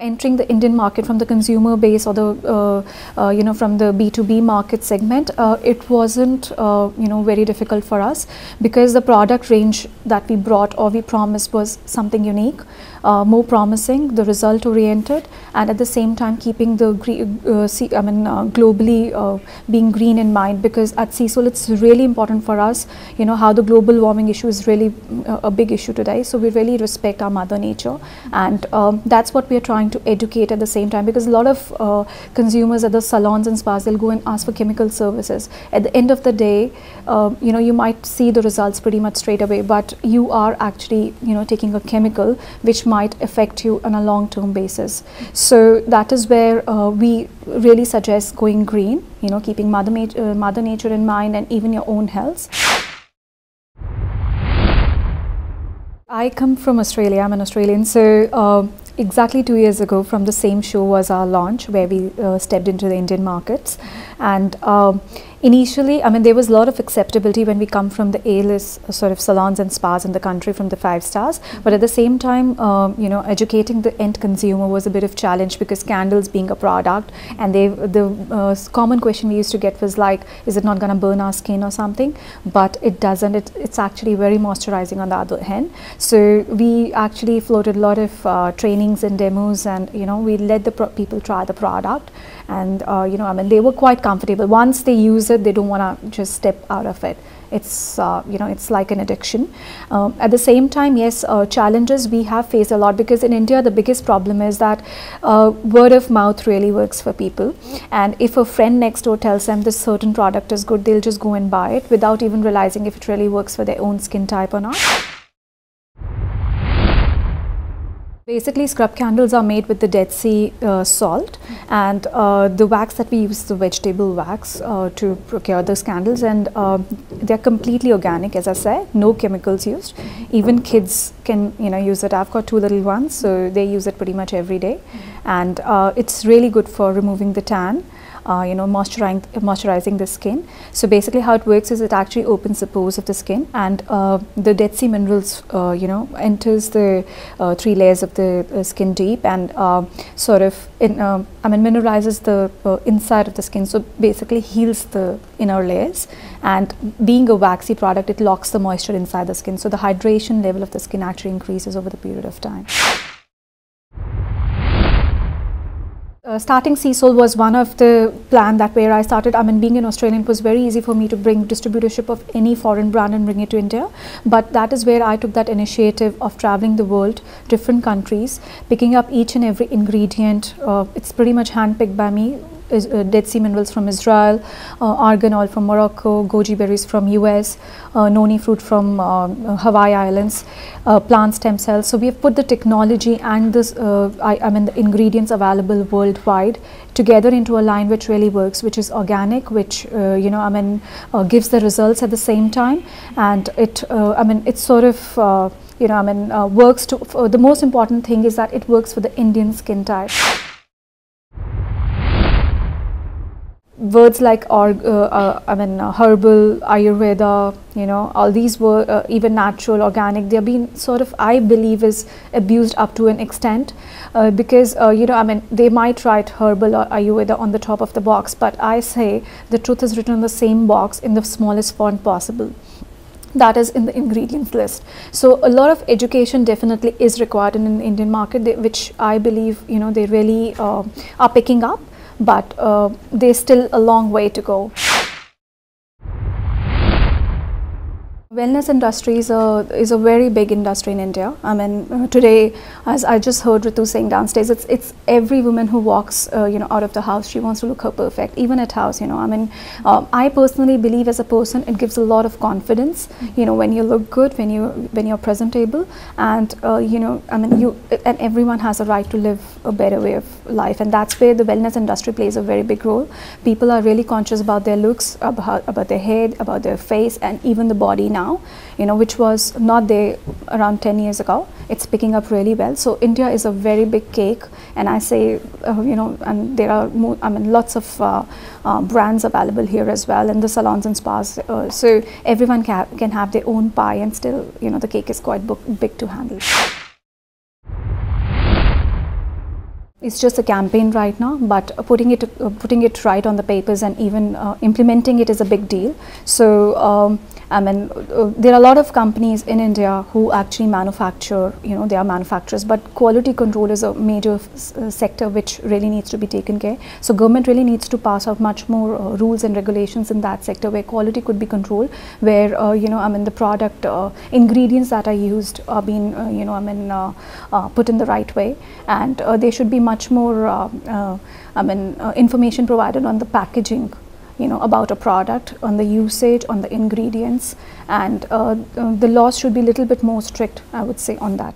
Entering the Indian market from the consumer base or the from the B2B market segment, it wasn't very difficult for us, because the product range that we brought or we promised was something unique, more promising, the result oriented, and at the same time keeping the globally being green in mind, because at SeaSoul it's really important for us, how the global warming issue is really a big issue today. So we really respect our mother nature, and that's what we are trying to educate at the same time, because a lot of consumers at the salons and spas, they'll go and ask for chemical services. At the end of the day, you might see the results pretty much straight away, but you are actually taking a chemical which might affect you on a long-term basis. So that is where we really suggest going green, keeping mother nature in mind, and even your own health. I come from Australia. I'm an Australian. So exactly 2 years ago, from the same show was our launch, where we stepped into the Indian markets. And initially, there was a lot of acceptability when we come from the A-list sort of salons and spas in the country, from the 5 stars. But at the same time, educating the end consumer was a bit of challenge, because candles being a product, and the common question we used to get was like, is it not going to burn our skin or something? But it doesn't. It's actually very moisturizing on the other hand. So we actually floated a lot of trainings and demos, and we let the people try the product, and they were quite comfortable. Once they use it, they don't want to just step out of it. It's it's like an addiction. At the same time, yes, challenges we have faced a lot, because in India the biggest problem is that word of mouth really works for people, and if a friend next door tells them this certain product is good, they'll just go and buy it without even realizing if it really works for their own skin type or not. Basically, scrub candles are made with the Dead Sea salt, and the wax that we use is the vegetable wax to procure those candles, and they're completely organic, as I said, no chemicals used. Even kids can use it. I've got 2 little ones, so they use it pretty much every day, and it's really good for removing the tan. Moisturizing the skin. So basically how it works is it actually opens the pores of the skin, and the Dead Sea minerals enters the 3 layers of the skin deep, and sort of mineralizes the inside of the skin, so basically heals the inner layers. And being a waxy product, it locks the moisture inside the skin, so the hydration level of the skin actually increases over the period of time. Starting SeaSoul was one of the plan that where I started. Being an Australian, it was very easy for me to bring distributorship of any foreign brand and bring it to India. But that is where I took that initiative of traveling the world, different countries, picking up each and every ingredient. It's pretty much handpicked by me. Dead Sea minerals from Israel, argan oil from Morocco, goji berries from US, noni fruit from Hawaii Islands, plant stem cells. So we have put the technology and this, the ingredients available worldwide together into a line which really works, which is organic, which gives the results at the same time, and it it sort of works to. The most important thing is that it works for the Indian skin type. Words like herbal, Ayurveda, all these were even natural, organic. They have been sort of, I believe, is abused up to an extent, because they might write herbal or Ayurveda on the top of the box, but I say the truth is written on the same box in the smallest font possible. That is in the ingredients list. So a lot of education definitely is required in an Indian market, which I believe they really are picking up. But there's still a long way to go. Wellness industry is a very big industry in India. Today, as I just heard Ritu saying downstairs, it's every woman who walks out of the house, she wants to look her perfect, even at house. I personally believe, as a person, it gives a lot of confidence. When you look good, when you're presentable, and and everyone has a right to live a better way of life, and that's where the wellness industry plays a very big role. People are really conscious about their looks, about their head, about their face, and even the body now. Which was not there around 10 years ago. It's picking up really well. So India is a very big cake, and I say, and there are lots of brands available here as well, in the salons and spas. So everyone can have their own pie, and still, the cake is quite big to handle. It's just a campaign right now, but putting it right on the papers and even implementing it is a big deal. So I mean, there are a lot of companies in India who actually manufacture, they are manufacturers, but quality control is a major sector which really needs to be taken care. So government really needs to pass out much more rules and regulations in that sector where quality could be controlled, where the product ingredients that are used are being put in the right way, and there should be much more information provided on the packaging, about a product, on the usage, on the ingredients, and the laws should be a little bit more strict, I would say, on that.